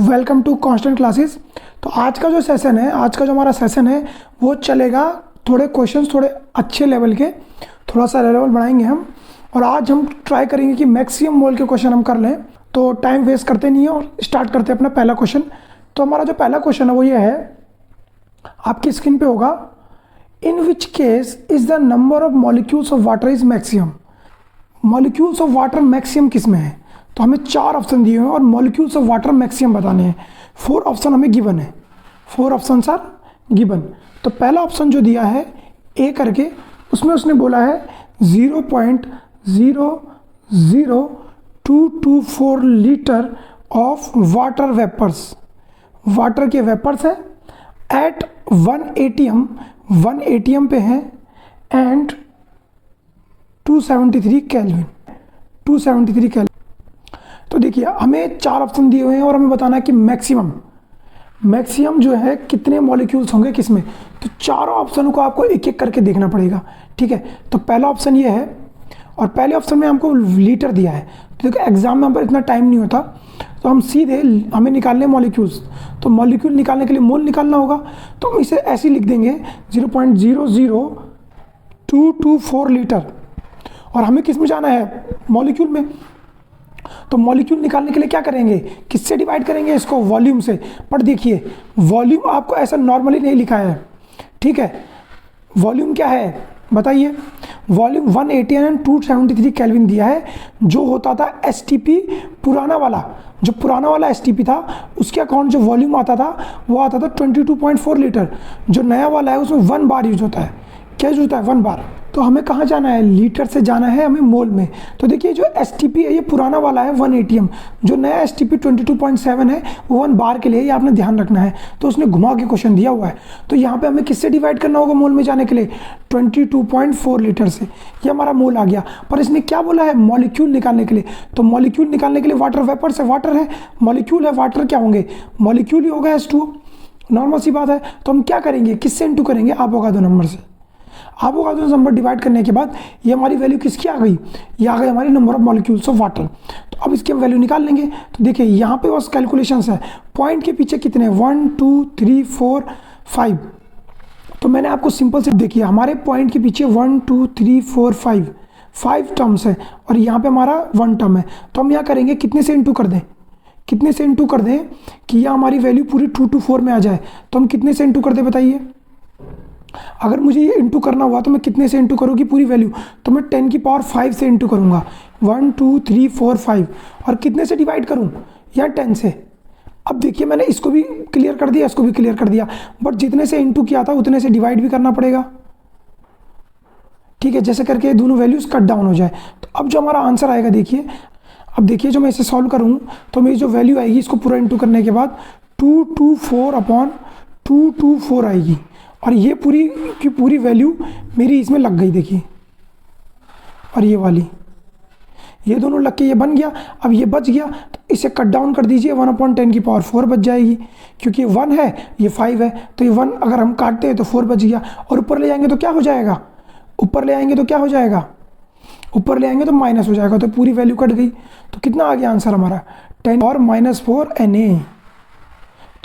Welcome to constant classes. तो आज का जो हमारा सेशन है वो चलेगा थोड़े क्वेश्चंस थोड़े अच्छे लेवल के, थोड़ा सा लेवल बढ़ाएंगे हम। और आज हम ट्राई करेंगे कि मैक्सिमम मोल के क्वेश्चन हम कर लें। तो टाइम वेस्ट करते नहीं है और स्टार्ट करते हैं अपना पहला क्वेश्चन। तो हमारा जो पहला क्वेश्चन है वो ये है, आपकी स्क्रीन पे होगा, in which case is the number of molecules of water is maximum. Molecules of water maximum किस में है? तो हमें 4 ऑप्शन दिए हुए हैं और मॉलिक्यूल्स ऑफ वाटर मैक्सिमम बताने हैं। 4 ऑप्शन हमें गिवन है, 4 ऑप्शंस आर गिवन। तो पहला ऑप्शन जो दिया है ए करके, उसमें उसने बोला है 0.00224 litre of water vapours. Water के वेपर्स हैं एट 1 ATM पे हैं एंड 273 केल्विन। तो देखिए हमें 4 ऑप्शन दिए हुए हैं और हमें बताना है कि मैक्सिमम जो है कितने मॉलिक्यूल्स होंगे किसमें। तो चारों ऑप्शनों को आपको एक एक करके देखना पड़ेगा, ठीक है। तो पहला ऑप्शन ये है और पहले ऑप्शन में हमको लीटर दिया है। तो देखो एग्जाम में हम पर इतना टाइम नहीं होता, तो हम सीधे हमें निकालने मॉलिक्यूल्स। तो मॉलिक्यूल निकालने के लिए मोल निकालना होगा, तो हम इसे ऐसे ही लिख देंगे 0.00224 लीटर। और हमें किस में जाना है? मॉलिक्यूल में। तो मॉलिक्यूल निकालने के लिए क्या करेंगे? किससे डिवाइड करेंगे इसको? वॉल्यूम से। पर देखिए वॉल्यूम आपको ऐसा नॉर्मली नहीं लिखा है, ठीक है। वॉल्यूम क्या है बताइए? वॉल्यूम 180 एंड 273 केल्विन दिया है, जो होता था एसटीपी पुराना वाला। जो पुराना वाला एसटीपी था उसके अकाउंट जो वॉल्यूम आता था वो आता था 22.4 लीटर। जो नया वाला है उसमें 1 बार यूज होता है। क्या यूज होता है? 1 बार। तो हमें कहाँ जाना है? लीटर से जाना है हमें मोल में। तो देखिए जो एसटीपी है ये पुराना वाला है 1 ATM, जो नया एसटीपी 22.7 है वो 1 बार के लिए, ये आपने ध्यान रखना है। तो उसने घुमा के क्वेश्चन दिया हुआ है। तो यहाँ पे हमें किससे डिवाइड करना होगा मोल में जाने के लिए? 22.4 लीटर से। ये हमारा मोल आ गया। पर इसने क्या बोला है? मॉलिक्यूल निकालने के लिए। तो मॉलिक्यूल निकालने के लिए वाटर वेपर से, वाटर है, मॉलिक्यूल है, वाटर क्या होंगे? मॉलिक्यूल ही होगा H2O। नॉर्मल सी बात है। तो हम क्या करेंगे? किससे इंटू करेंगे? एवोगाड्रो नंबर से। एवोगाड्रो नंबर डिवाइड करने के बाद ये हमारी वैल्यू किसकी आ गई? ये आ गई हमारी number of molecules of water. तो अब इसकी हम वैल्यू निकाल लेंगे। तो देखिए यहाँ पे बस कैलकुलेशंस है। पॉइंट के पीछे कितने? 1 2 3 4 5। तो मैंने आपको सिंपल से देखिए हमारे पॉइंट के पीछे 1 2 3 4 5 टर्म्स है और यहाँ पे हमारा 1 टर्म है। तो हम यहाँ करेंगे कितने से इंटू कर दें? कितने से इंटू कर दें कि यह हमारी वैल्यू पूरी 2 to 4 में आ जाए? तो हम कितने से इंटू कर दें बताइए? अगर मुझे ये इंटू करना हुआ तो मैं कितने से इंटू करूँगी पूरी वैल्यू? तो मैं 10 की पावर 5 से इंटू करूँगा। 1 2 3 4 5। और कितने से डिवाइड करूँ? या 10 से। अब देखिए मैंने इसको भी क्लियर कर दिया, इसको भी क्लियर कर दिया, बट जितने से इंटू किया था उतने से डिवाइड भी करना पड़ेगा, ठीक है, जैसे करके दोनों वैल्यूज कट डाउन हो जाए। तो अब जो हमारा आंसर आएगा देखिए, अब देखिए जो मैं इसे सॉल्व करूँ तो मेरी जो वैल्यू आएगी इसको पूरा इंटू करने के बाद 224/224 आएगी। और ये पूरी की पूरी वैल्यू मेरी इसमें लग गई देखिए, और ये वाली, ये दोनों लग के ये बन गया। अब ये बच गया तो इसे कट डाउन कर दीजिए, 1/10 की पावर 4 बच जाएगी, क्योंकि 1 है ये 5 है। तो ये 1 अगर हम काटते हैं तो 4 बच गया। और ऊपर ले जाएंगे तो क्या हो जाएगा? ऊपर ले आएंगे तो क्या हो जाएगा? ऊपर ले आएंगे तो माइनस हो जाएगा। तो पूरी वैल्यू कट गई। तो कितना आ गया आंसर हमारा? 10 और -4 Na।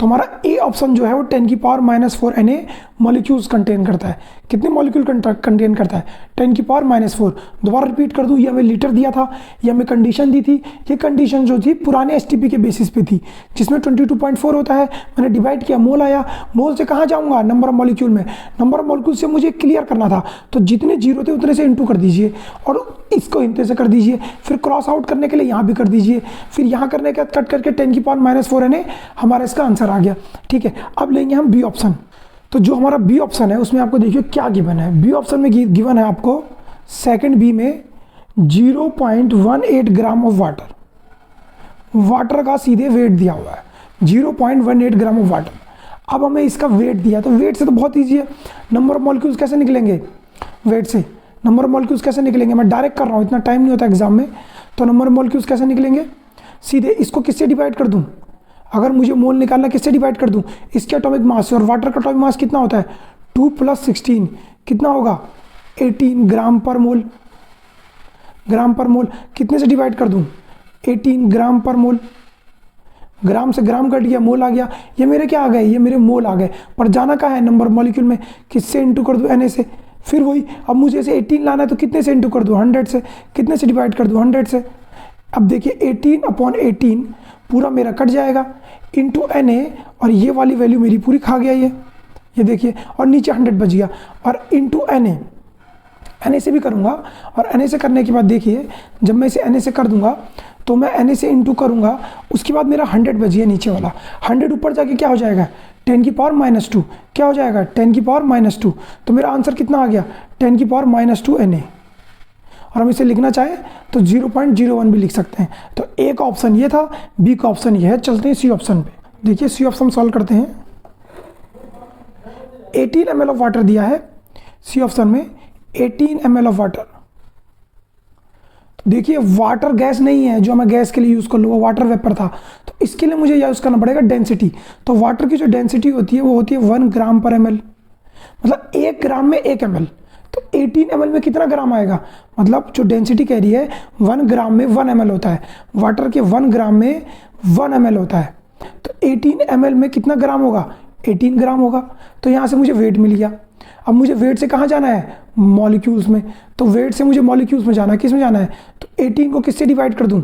तो हमारा ए ऑप्शन जो है वो 10 की पावर -4 Na मॉलिक्यूल्स कंटेन करता है। कितने मॉलिक्यूल कंटेन करता है? 10 की पावर -4। दोबारा रिपीट कर दूँ, ये हमें लीटर दिया था, ये हमें कंडीशन दी थी। ये कंडीशन जो थी पुराने एसटीपी के बेसिस पे थी, जिसमें 22.4 होता है। मैंने डिवाइड किया, मोल आया। मोल से कहाँ जाऊँगा? नंबर ऑफ मॉलिक्यूल में। नंबर ऑफ मॉलिक्यूल से मुझे क्लियर करना था, तो जितने जीरो थे उतने से इंटू कर दीजिए और इसको इतने से कर दीजिए। फिर क्रॉस आउट करने के लिए यहाँ भी कर दीजिए। फिर यहाँ करने के बाद कट करके 10 की पावर -4 Na हमारा इसका आंसर आ गया, ठीक है। अब लेंगे हम बी ऑप्शन। तो जो हमारा बी ऑप्शन है उसमें आपको देखिए क्या गिवन है। बी ऑप्शन में गिवन है आपको सेकंड बी में 0.18 ग्राम ऑफ वाटर। वाटर का सीधे वेट दिया हुआ है 0.18 ग्राम ऑफ वाटर। अब हमें इसका वेट दिया, तो वेट से तो बहुत ईजी है। नंबर ऑफ मॉलिक्यूल्स कैसे निकलेंगे? वेट से। नंबर ऑफ मॉलिक्यूल्स कैसे निकलेंगे? मैं डायरेक्ट कर रहा हूँ, इतना टाइम नहीं होता एग्जाम में। तो नंबर ऑफ मॉलिक्यूल्स कैसे निकलेंगे? सीधे इसको किससे डिवाइड कर दूँ? अगर मुझे मोल निकालना, किससे डिवाइड कर दूं? इसके एटॉमिक मास से। और वाटर का एटॉमिक मास कितना होता है? 2 + 16 कितना होगा? 18 ग्राम पर मोल। ग्राम पर मोल कितने से डिवाइड कर दूं? 18 ग्राम पर मोल। ग्राम से ग्राम कट गया, मोल आ गया, ये मेरे क्या आ गए, ये मेरे मोल आ गए। पर जाना कहाँ है, नंबर मॉलिक्यूल में, किससे इंटू कर दूँ, Na से। फिर वही, अब मुझे इसे 18 लाना है तो कितने से इंटू कर दूँ, 100 से। कितने से डिवाइड कर दूँ, 100 से। अब देखिए 18/18 पूरा मेरा कट जाएगा, इंटू Na, और ये वाली वैल्यू मेरी पूरी खा गया ये देखिए, और नीचे 100 बच गया, और इंटू Na से भी करूँगा, और Na से करने के बाद देखिए जब मैं इसे Na से कर दूंगा तो मैं Na से इंटू करूँगा, उसके बाद मेरा 100 बच गया नीचे वाला। 100 ऊपर जाके क्या हो जाएगा, 10⁻², क्या हो जाएगा 10⁻²। तो मेरा आंसर कितना आ गया, 10⁻² Na। और हम इसे लिखना चाहें तो 0.01 भी लिख सकते हैं। तो ए का ऑप्शन ये था, बी का ऑप्शन ये है। चलते हैं सी ऑप्शन पे। देखिए सी ऑप्शन सॉल्व करते हैं। 18 ml ऑफ वाटर दिया है सी ऑप्शन में, 18 ml ऑफ वाटर। देखिए वाटर गैस नहीं है जो मैं गैस के लिए यूज़ कर लूँगा, वाटर वेपर था, तो इसके लिए मुझे यूज़ करना पड़ेगा डेंसिटी। तो वाटर की जो डेंसिटी होती है वो होती है 1 ग्राम पर ml, मतलब 1 ग्राम में 1 ml। तो 18 ml में कितना ग्राम आएगा, मतलब जो डेंसिटी कह रही है 1 ग्राम में 1 ml होता है, वाटर के 1 ग्राम में 1 ml होता है। तो 18 ml में कितना ग्राम होगा, 18 ग्राम होगा। तो यहाँ से मुझे वेट मिल गया। अब मुझे वेट से कहाँ जाना है, मॉलिक्यूल्स में। तो वेट से मुझे मॉलिक्यूल्स में जाना है, किस में जाना है, तो 18 को किससे डिवाइड कर दूँ,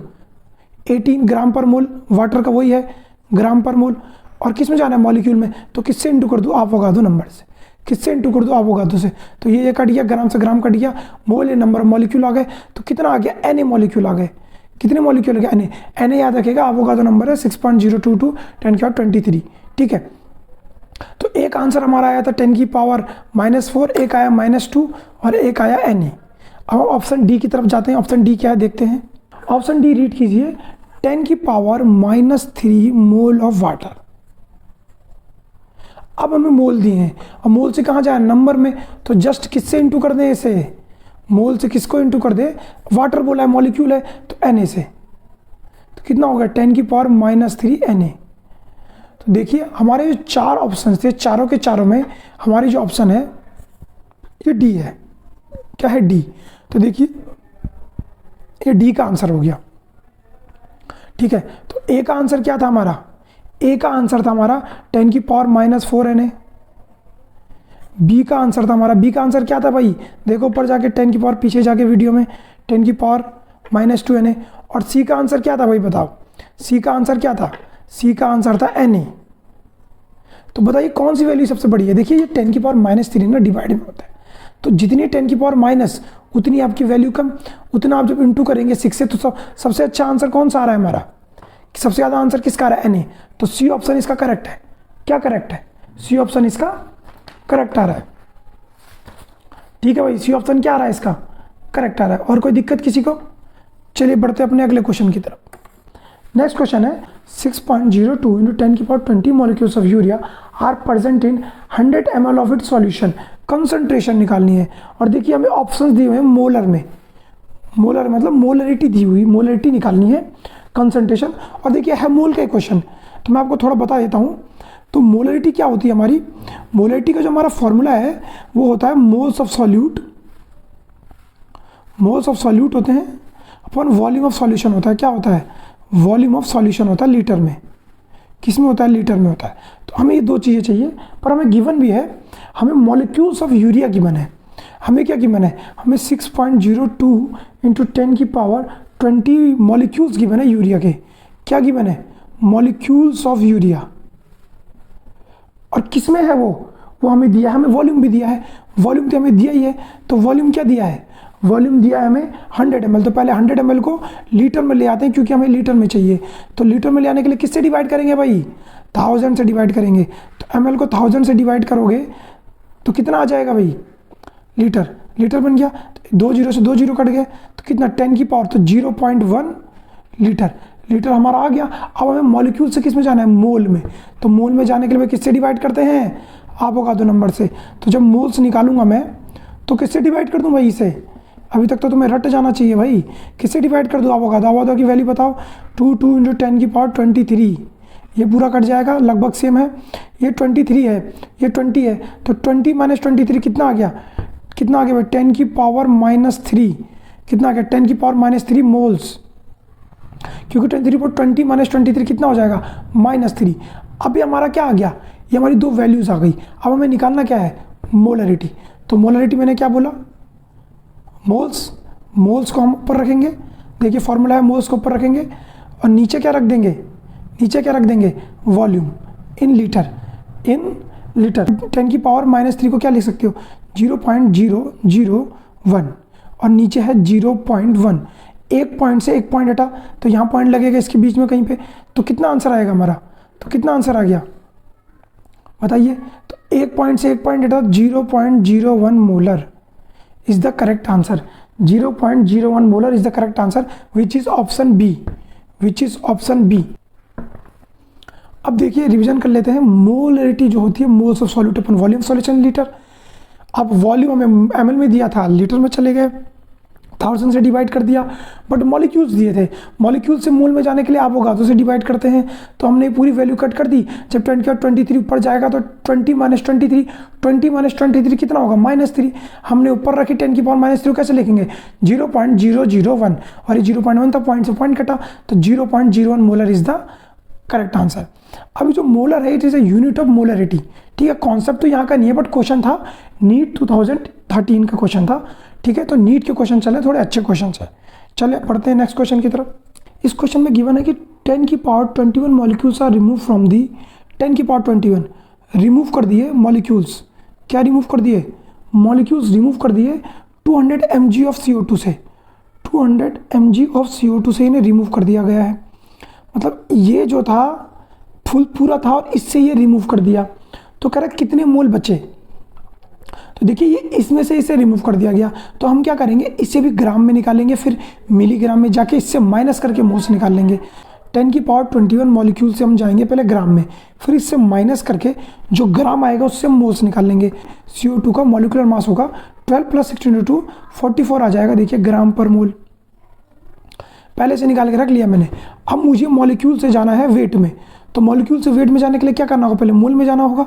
18 ग्राम पर मोल, वाटर का वही है ग्राम पर मोल, और किस में जाना है, मॉलिक्यूल में। तो किससे इंटू कर दूँ, एवोगाड्रो नंबर से। किससे इंटू कर दूँ, एवोगाड्रो से। तो ये कट गया, ग्राम से ग्राम कट गया, मोल है, नंबर मॉलिक्यूल आ गए। तो कितना आ गया, Na मॉलिक्यूल आ गए। कितने मॉलिक्यूल आ गए, Na याद रखेगा, एवोगाड्रो नंबर है 6.022 10⁻23। ठीक है, तो एक आंसर हमारा आया था 10⁻⁻4, एक आया -2 और एक आया Na। अब हम ऑप्शन डी की तरफ जाते हैं। ऑप्शन डी क्या है देखते हैं। ऑप्शन डी रीड कीजिए, 10⁻³ मोल ऑफ वाटर। अब हमें मोल दिए हैं, अब मोल से कहाँ जाए, नंबर में। तो जस्ट किससे इंटू कर दें इसे, मोल से किसको इंटू कर दे, वाटर बोला है, मॉलिक्यूल है, तो Na से। तो कितना होगा, 10⁻³ Na। तो देखिए हमारे जो 4 ऑप्शन थे, चारों के चारों में हमारी जो ऑप्शन है ये डी है। क्या है, डी। तो देखिए ये डी का आंसर हो गया। ठीक है, तो ए का आंसर क्या था हमारा, ए का आंसर था हमारा 10⁻⁻4 Na। बी का आंसर था हमारा, बी का आंसर क्या था भाई, देखो ऊपर जाके 10 पीछे जाके वीडियो में 10⁻² Na। और सी का आंसर क्या था भाई बताओ, सी का आंसर क्या था, सी का आंसर था Na। तो बताइए कौन सी वैल्यू सबसे बड़ी है। देखिए ये 10⁻³ ना डिवाइड में होता है, तो जितनी 10⁻⁻ उतनी आपकी वैल्यू कम, उतना आप जब इंटू करेंगे 6 से, तो सबसे अच्छा आंसर कौन सा आ रहा है हमारा, सबसे ज़्यादा आंसर किसका आ रहा है, Na। तो सी ऑप्शन इसका करेक्ट है। क्या करेक्ट है, सी ऑप्शन इसका करेक्ट आ रहा है। ठीक है भाई, सी ऑप्शन क्या आ रहा है इसका, करेक्ट आ रहा है। और कोई दिक्कत किसी को, चलिए बढ़ते अपने अगले क्वेश्चन की तरफ। नेक्स्ट क्वेश्चन है 6.02 × 10⁻20 molecules of urea are present in 100 ml of its solution. Concentration निकालनी है, और देखिए हमें ऑप्शंस दिए हुए हैं मोलर में, मोलर मतलब मोलरिटी दी हुई, मोलरिटी निकालनी है, कंसंट्रेशन। और देखिए है मोल का क्वेश्चन, तो मैं आपको थोड़ा बता देता हूँ। तो मोलरिटी क्या होती है हमारी, मोलरिटी का जो हमारा फॉर्मूला है वो होता है moles of solute, moles of solute होते हैं अपन वॉल्यूम ऑफ सॉल्यूशन होता है। क्या होता है, वॉल्यूम ऑफ सॉल्यूशन होता है लीटर में। किस में होता है, लीटर में होता है। तो हमें ये 2 चीज़ें चाहिए, पर हमें गिवन भी है, हमें मॉलिक्यूल्स ऑफ यूरिया गिवन है। हमें क्या गिवन है, हमें 6.02 × 10⁻20 मॉलिक्यूल्स गिवन है यूरिया के। क्या गिवन है, मॉलिक्यूल्स ऑफ यूरिया। और किस में है वो हमें दिया है, हमें वॉल्यूम भी दिया है, वॉल्यूम तो हमें दिया ही है। तो वॉल्यूम क्या दिया है, वॉल्यूम दिया है हमें 100 ml। तो पहले 100 ml को लीटर में ले आते हैं, क्योंकि हमें लीटर में चाहिए। तो लीटर में ले आने के लिए किससे डिवाइड करेंगे भाई, 1000 से डिवाइड करेंगे। तो ml को 1000 से डिवाइड करोगे तो कितना आ जाएगा भाई, लीटर। लीटर बन गया, तो 2 0 से 2 0 कट गए, तो कितना 10 की पावर, तो 0.1 लीटर। लीटर हमारा आ गया। अब हमें मॉलिक्यूल से किस में जाना है, मोल में। तो मोल में जाने के लिए किससे डिवाइड करते हैं, एवोगाड्रो नंबर से। तो जब मोल्स निकालूंगा मैं तो किससे डिवाइड कर दूं भाई इसे, अभी तक तो तुम्हें रट जाना चाहिए भाई। किससे डिवाइड कर दूं, एवोगाड्रो की वैल्यू बताओ, 2 × 10⁻23। ये पूरा कट जाएगा, लगभग सेम है। ये 23 है, ये 20 है, तो 20 - 23 कितना आ गया, कितना आ गया भाई, 10⁻³ कितना आ गया, 10⁻³ मोल्स। क्योंकि 20 माइनस 23 कितना हो जाएगा, -3। अब ये हमारा क्या आ गया, ये हमारी दो वैल्यूज़ आ गई। अब हमें निकालना क्या है, मोलरिटी। तो मोलरिटी मैंने क्या बोला, मोल्स को हम ऊपर रखेंगे, देखिए फॉर्मूला है, मोल्स को ऊपर रखेंगे और नीचे क्या रख देंगे, वॉल्यूम इन लीटर। 10 की पावर -3 को क्या लिख सकते हो, 0.001 और नीचे है 0.1। एक पॉइंट से एक पॉइंट हटा तो यहाँ पॉइंट लगेगा इसके बीच में कहीं पे, तो कितना आंसर आएगा हमारा, तो कितना आंसर आ गया बताइए। तो एक पॉइंट से एक पॉइंट हटा, 0.01 molar is the correct answer. 0.01 molar is the correct answer, which is option B. अब देखिए रिवीजन कर लेते हैं। मोलरिटी जो होती है, moles of solute upon volume solution litre. अब वॉल्यूम हमें ml में दिया था, लीटर में चले गए, 1000 से डिवाइड कर दिया। बट मॉलिक्यूल्स दिए थे, मॉलिक्यूल से मोल में जाने के लिए एवोगाड्रो से डिवाइड करते हैं, तो हमने पूरी वैल्यू कट कर दी। जब 20 और 23 ऊपर जाएगा तो 20 माइनस 23 कितना होगा, -3। हमने ऊपर रखी 10 की पावर -3 कैसे लिखेंगे, 0.001 और ये 0.1 था, पॉइंट से पॉइंट कटा, तो 0.01 molar is the correct answer. अभी जो मोलर है it is a unit of molarity, ठीक है। कॉन्सेप्ट तो यहाँ का नहीं है, बट क्वेश्चन था, नीट 2013 का क्वेश्चन था, ठीक है। तो नीट के क्वेश्चन चले, थोड़े अच्छे क्वेश्चन है। चले पढ़ते हैं नेक्स्ट क्वेश्चन की तरफ। इस क्वेश्चन में गिवन है कि 10 की power 21 molecules are remove from the 10 की पावर 21 रिमूव कर दिए मॉलिक्यूल्स, क्या रिमूव कर दिए, मॉलिक्यूल्स रिमूव कर दिए 200 mg ऑफ CO2 से, 200 mg ऑफ CO2 से इन्हें रिमूव कर दिया गया है। मतलब ये जो था पूरा था और इससे ये रिमूव कर दिया, तो कह रहा है कितने मोल बचे। तो देखिए ये इसमें से इसे रिमूव कर दिया गया, तो हम क्या करेंगे, इसे भी ग्राम में निकालेंगे, फिर मिलीग्राम में जाके इससे माइनस करके मोल्स निकाल लेंगे। 10 की पावर 21 मॉलिक्यूल से हम जाएंगे पहले ग्राम में, फिर इससे माइनस करके जो ग्राम आएगा उससे मोल्स निकाल लेंगे। CO2 का मॉलिक्यूलर मास होगा 12 + 16 × 2 44 आ जाएगा, देखिए ग्राम पर मोल पहले से निकाल के रख लिया मैंने। अब मुझे मॉलिक्यूल से जाना है वेट में, तो मॉलिक्यूल से वेट में जाने के लिए क्या करना होगा, पहले मोल में जाना होगा,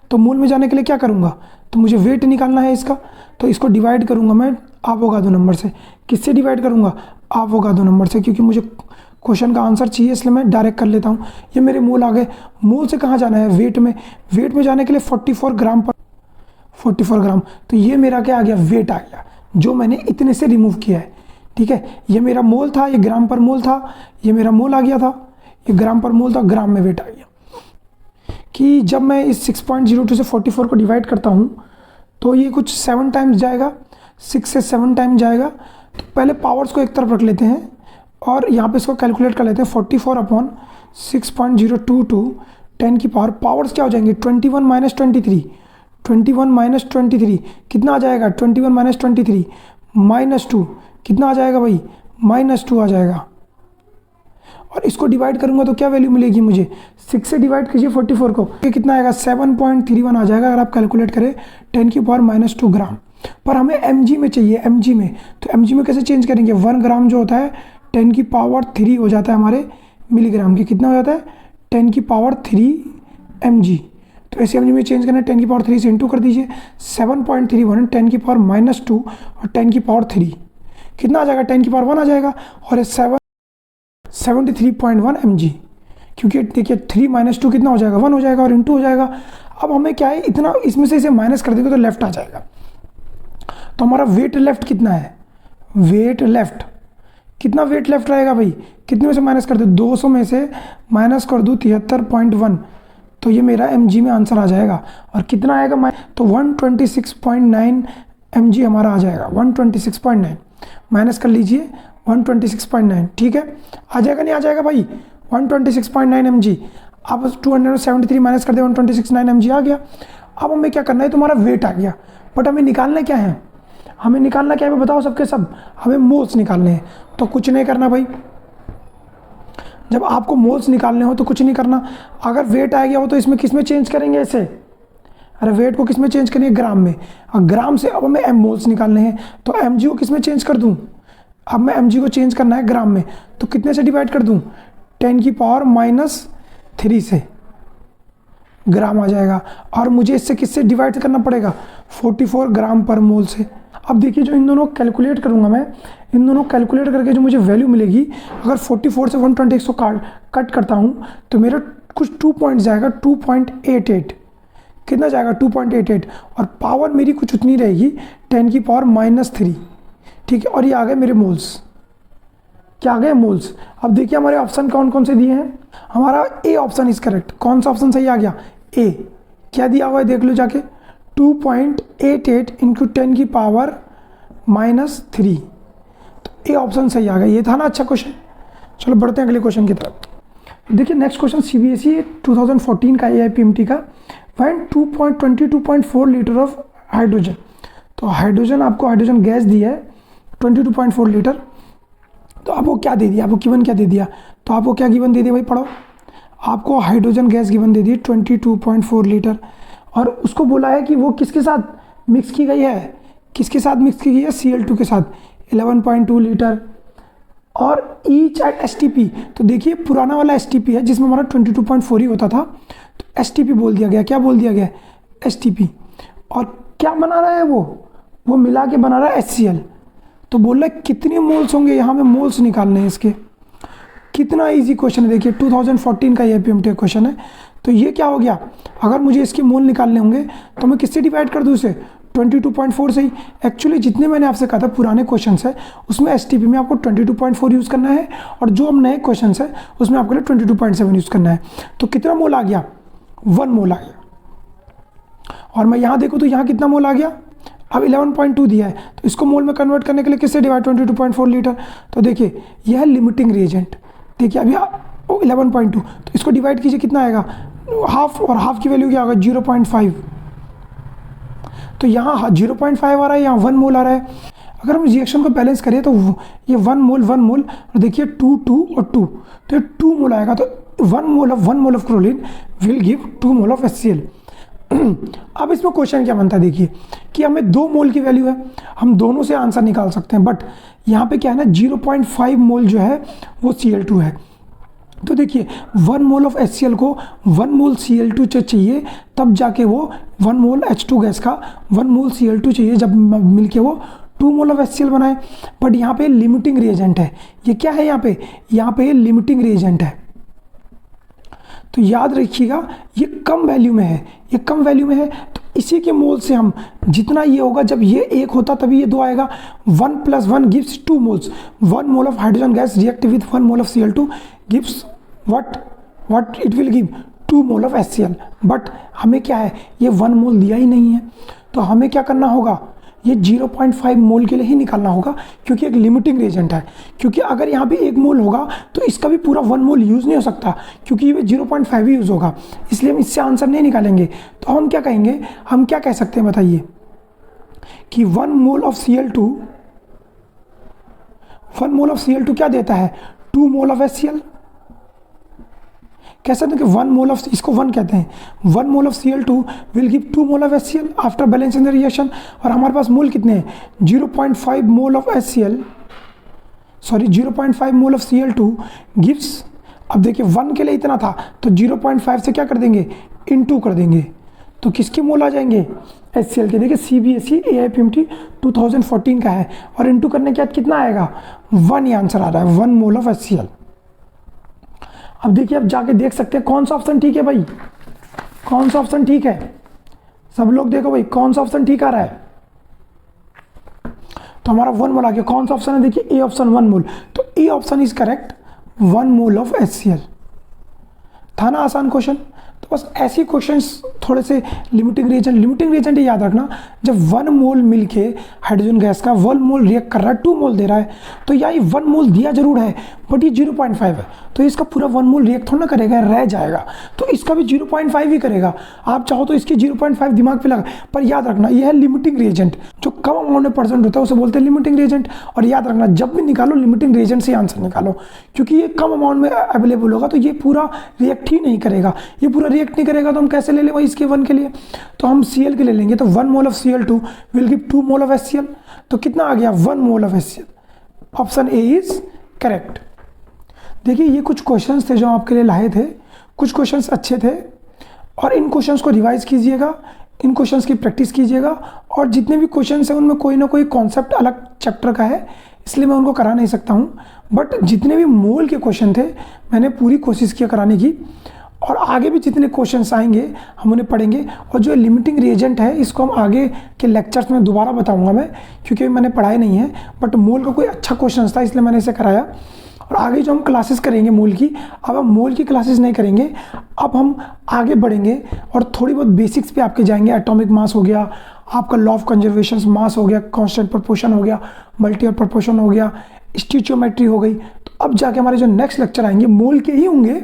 तो मोल में जाने के लिए क्या करूँगा, तो मुझे वेट निकालना है इसका, तो इसको डिवाइड करूँगा मैं एवोगाड्रो नंबर से। किससे डिवाइड करूँगा, एवोगाड्रो नंबर से, क्योंकि मुझे क्वेश्चन का आंसर चाहिए इसलिए मैं डायरेक्ट कर लेता हूँ। ये मेरे मोल आ गए, मोल से कहाँ जाना है, वेट में जाने के लिए 44 ग्राम पर 44 ग्राम, तो ये मेरा क्या आ गया, वेट आ गया, जो मैंने इतने से रिमूव किया है, ठीक है। ये मेरा मोल था, ये ग्राम पर मोल था, ये मेरा मोल आ गया था, ये ग्राम पर मोल था, ग्राम में वेट आ गया। कि जब मैं इस 6.02 से 44 को डिवाइड करता हूँ तो ये कुछ 7 टाइम्स जाएगा, 6 से 7 टाइम जाएगा। तो पहले पावर्स को एक तरफ रख लेते हैं और यहाँ पे इसको कैलकुलेट कर लेते हैं। 44/6.022 10 की पावर्स क्या हो जाएंगे, 21 माइनस 23, 21 माइनस 23 कितना आ जाएगा, 21 माइनस 23 -2 कितना आ जाएगा भाई, -2 आ जाएगा। और इसको डिवाइड करूंगा तो क्या वैल्यू मिलेगी मुझे, 6 से डिवाइड कीजिए 44 को, ये कितना आएगा 7.31 आ जाएगा अगर आप कैलकुलेट करें 10 की पावर -2 ग्राम। पर हमें mg में चाहिए, mg में, तो mg में कैसे चेंज करेंगे, 1 ग्राम जो होता है 10 की पावर 3 हो जाता है हमारे मिलीग्राम की, कितना हो जाता है 10 की पावर 3 mg। तो ऐसे mg में चेंज करना है, 10 की पावर 3 से इंटू कर दीजिए, 7.31 10 की पावर -2 और 10 की पावर 3 कितना आ जाएगा, 10 की पावर 1 आ जाएगा, और ये 73.1 mg, क्योंकि देखिए 3 - 2 कितना हो जाएगा, 1 हो जाएगा और इंटू हो जाएगा। अब हमें क्या है, इतना इसमें से इसे माइनस कर देंगे तो लेफ्ट आ जाएगा। तो हमारा वेट लेफ्ट कितना है, वेट लेफ्ट कितना, वेट लेफ्ट रहेगा भाई, कितने में से माइनस कर दो, 200 में से माइनस कर दूँ 73.1, तो ये मेरा mg में आंसर आ जाएगा। और कितना आएगा, तो 126.9 mg हमारा आ जाएगा, 126.9 माइनस कर लीजिए 126.9, ठीक है, आ जाएगा नहीं आ जाएगा भाई, 126.9 mg। अब 273 माइनस कर दे 126.9 mg आ गया। अब हमें क्या करना है, तुम्हारा वेट आ गया, बट हमें निकालना क्या है, हमें निकालना क्या है बताओ सबके सब, हमें मोल्स निकालने हैं। तो कुछ नहीं करना भाई, जब आपको मोल्स निकालने हो तो कुछ नहीं करना। अगर वेट आ गया हो तो इसमें किस में चेंज करेंगे ऐसे, अरे वेट को किस में चेंज करेंगे, ग्राम में। और ग्राम से अब हमें मोल्स निकालने हैं, तो mg को किस में चेंज कर दूं, अब मैं mg को चेंज करना है ग्राम में, तो कितने से डिवाइड कर दूं, 10 की पावर -3 से, ग्राम आ जाएगा, और मुझे इससे किससे डिवाइड करना पड़ेगा, 44 ग्राम पर मोल से। अब देखिए जो इन दोनों कैलकुलेट करूँगा मैं, इन दोनों कैलकुलेट करके जो मुझे वैल्यू मिलेगी, अगर 44 से 126 को कट करता हूँ तो मेरा कुछ 2 पॉइंट जाएगा, 2.88, कितना जाएगा 2.88, और पावर मेरी कुछ उतनी रहेगी 10 की पावर -3, ठीक है। और ये आ गए मेरे मोल्स, क्या आ गए, मोल्स। अब देखिए हमारे ऑप्शन कौन कौन से दिए हैं, हमारा ए ऑप्शन इज करेक्ट। कौन सा ऑप्शन सही आ गया, ए। क्या दिया हुआ है देख लो जाके, 2.88 इंटू 10 की पावर -3, तो ए ऑप्शन सही आ गया। ये था ना अच्छा क्वेश्चन। चलो बढ़ते हैं अगले क्वेश्चन की तरफ। देखिए नेक्स्ट क्वेश्चन CBSE 2014 का AIPMT का, फाइंड 22.4 लीटर ऑफ हाइड्रोजन। तो हाइड्रोजन, आपको हाइड्रोजन गैस दी है 22.4 लीटर, तो आपको क्या दे दिया, आपको गिवन क्या दे दिया, तो आपको क्या गिवन दे दिया भाई, पढ़ो। आपको हाइड्रोजन गैस गिवन दे दी 22.4 लीटर, और उसको बोला है कि वो किसके साथ मिक्स की गई है, किसके साथ मिक्स की गई है, Cl2 के साथ 11.2 लीटर, और ईच एट STP। तो देखिए पुराना वाला STP है जिसमें हमारा 22.4 ही होता था, तो STP बोल दिया गया, क्या बोल दिया गया, STP। और क्या बना रहा है वो मिला के बना रहा है HCl। तो बोल रहा है कितने मोल्स होंगे, यहाँ पे मोल्स निकालने हैं इसके। कितना इजी क्वेश्चन है, देखिए 2014 का AIPMT क्वेश्चन है। तो ये क्या हो गया, अगर मुझे इसके मोल निकालने होंगे तो मैं किससे डिवाइड कर दूँ इसे, 22.4 से ही। एक्चुअली जितने मैंने आपसे कहा था पुराने क्वेश्चन है उसमें STP में आपको 22.4 यूज़ करना है, और जो हम नए क्वेश्चन है उसमें आपको 22.7 यूज़ करना है। तो कितना मोल आ गया, 1 मोल आ गया। और मैं यहाँ देखूँ तो यहाँ कितना मोल आ गया, अब 11.2 दिया है, तो इसको मोल में कन्वर्ट करने के लिए किससे डिवाइड, 22.4 लीटर। तो देखिए यह है लिमिटिंग रिएजेंट। देखिए अभी 11.2, तो इसको डिवाइड कीजिए, कितना आएगा, हाफ, और हाफ की वैल्यू क्या होगा, 0.5। तो यहाँ 0.5 आ रहा है, यहाँ 1 मोल आ रहा है। अगर हम रिएक्शन को बैलेंस करें तो ये 1 मोल 1 मोल, और देखिए 2 2 और 2, तो ये 2 मोल आएगा। तो 1 mole of chlorine will give 2 mole of HCl। अब इसमें क्वेश्चन क्या बनता है, देखिए कि हमें 2 मोल की वैल्यू है, हम दोनों से आंसर निकाल सकते हैं, बट यहाँ पे क्या है ना, 0.5 मोल जो है वो Cl2 है। तो देखिए 1 मोल ऑफ HCl को 1 मोल Cl2 चाहिए, तब जाके वो 1 मोल H2 गैस का 1 मोल Cl2 चाहिए, जब मिलके वो 2 मोल ऑफ HCl बनाए। बट यहाँ पे लिमिटिंग रिएजेंट है, ये क्या है, यहाँ पे लिमिटिंग रिएजेंट है। तो याद रखिएगा ये कम वैल्यू में है, ये कम वैल्यू में है, तो इसी के मोल से हम जितना ये होगा, जब ये 1 होता तभी ये 2 आएगा। 1 + 1 gives 2 moles. 1 mole of hydrogen gas react with 1 mole of Cl2 gives what it will give 2 mole of HCl। But हमें क्या है, ये 1 मोल दिया ही नहीं है, तो हमें क्या करना होगा, ये 0.5 मोल के लिए ही निकालना होगा, क्योंकि एक लिमिटिंग रिएजेंट है। क्योंकि अगर यहाँ पे 1 मोल होगा तो इसका भी पूरा 1 मोल यूज़ नहीं हो सकता, क्योंकि ये 0.5 ही यूज़ होगा, इसलिए हम इससे आंसर नहीं निकालेंगे। तो हम क्या कहेंगे, हम क्या कह सकते हैं बताइए, कि 1 mole of Cl2, 1 mole of Cl2 क्या देता है, 2 मोल ऑफ HCl। कह सकते हैं कि 1 मोल ऑफ, इसको 1 कहते हैं, 1 mole of Cl2 will give 2 mole of HCl after balancing the reaction. और हमारे पास मोल कितने हैं, 0.5 mole of HCl, sorry 0.5 mole of Cl2 gives, अब देखिए 1 के लिए इतना था, तो 0.5 से क्या कर देंगे, इनटू कर देंगे, तो किसके मोल आ जाएंगे, HCl के। देखिए CBSE AIPMT 2014 का है, और इनटू करने के बाद कितना आएगा, 1 ही आंसर आ रहा है, 1 मोल ऑफ HCl। अब देखिए अब जाके देख सकते हैं कौन सा ऑप्शन ठीक है भाई, कौन सा ऑप्शन ठीक है, सब लोग देखो भाई कौन सा ऑप्शन ठीक आ रहा है। तो हमारा 1 मोल आ गया। कौन सा ऑप्शन है, देखिए ए ऑप्शन 1 मोल, तो A option is correct, 1 mole of HCl। था ना आसान क्वेश्चन। तो बस ऐसे क्वेश्चंस थोड़े से लिमिटिंग रिएजेंट याद रखना, जब 1 मोल मिलके हाइड्रोजन गैस का 1 मोल रिएक्ट कर रहा है, 2 मोल दे रहा है, तो यहाँ 1 मोल दिया जरूर है, बट ये 0.5 है, तो इसका पूरा 1 मोल रिएक्ट थोड़ा ना करेगा, रह जाएगा, तो इसका भी 0.5 ही करेगा। आप चाहो तो इसकी 0.5 दिमाग पे लगा, पर याद रखना ये है लिमिटिंग रिएजेंट, जो कम अमाउंट में परसेंट होता है उसे बोलते हैं लिमिटिंग रिएजेंट। और याद रखना जब भी निकालो लिमिटिंग रिएजेंट से आंसर निकालो, क्योंकि ये कम अमाउंट में अवेलेबल होगा, तो ये पूरा रिएक्ट ही नहीं करेगा, ये पूरा रिएक्ट नहीं करेगा, तो हम कैसे ले लें भाई इसके 1 के लिए, तो हम Cl के ले लेंगे। तो 1 mole of Cl2 will give 2 mole of HCl, तो कितना आ गया, 1 mole of HCl। Option A is correct. देखिए ये कुछ क्वेश्चंस थे जो आपके लिए लाए थे, कुछ क्वेश्चंस अच्छे थे और इन क्वेश्चंस को रिवाइज कीजिएगा, इन क्वेश्चंस की प्रैक्टिस कीजिएगा। और जितने भी क्वेश्चंस हैं उनमें कोई ना कोई कॉन्सेप्ट अलग चैप्टर का है, इसलिए मैं उनको करा नहीं सकता हूँ। बट जितने भी मोल के क्वेश्चन थे मैंने पूरी कोशिश किया कराने की, और आगे भी जितने क्वेश्चंस आएंगे हम उन्हें पढ़ेंगे। और जो लिमिटिंग रिएजेंट है इसको हम आगे के लेक्चर्स में दोबारा बताऊंगा मैं, क्योंकि मैंने पढ़ाया नहीं है। बट मोल का कोई अच्छा क्वेश्चन था इसलिए मैंने इसे कराया। और आगे जो हम क्लासेस करेंगे मोल की, अब हम मोल की क्लासेस नहीं करेंगे, अब हम आगे बढ़ेंगे और थोड़ी बहुत बेसिक्स पे आपके जाएंगे। एटॉमिक मास हो गया, आपका लॉ ऑफ कंजर्वेशन, मास हो गया, कांस्टेंट प्रोपोर्शन हो गया, मल्टी और प्रोपोर्शन हो गया, स्टिचियोमेट्री हो गई। तो अब जाके हमारे जो नेक्स्ट लेक्चर आएंगे मोल के ही होंगे,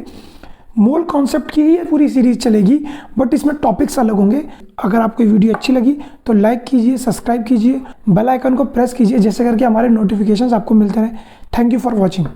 मोल कॉन्सेप्ट की ही पूरी सीरीज चलेगी, बट इसमें टॉपिक्स अलग होंगे। अगर आपको वीडियो अच्छी लगी तो लाइक कीजिए, सब्सक्राइब कीजिए, बेल आइकन को प्रेस कीजिए, जैसे करके हमारे नोटिफिकेशंस आपको मिलते रहें। Thank you for watching.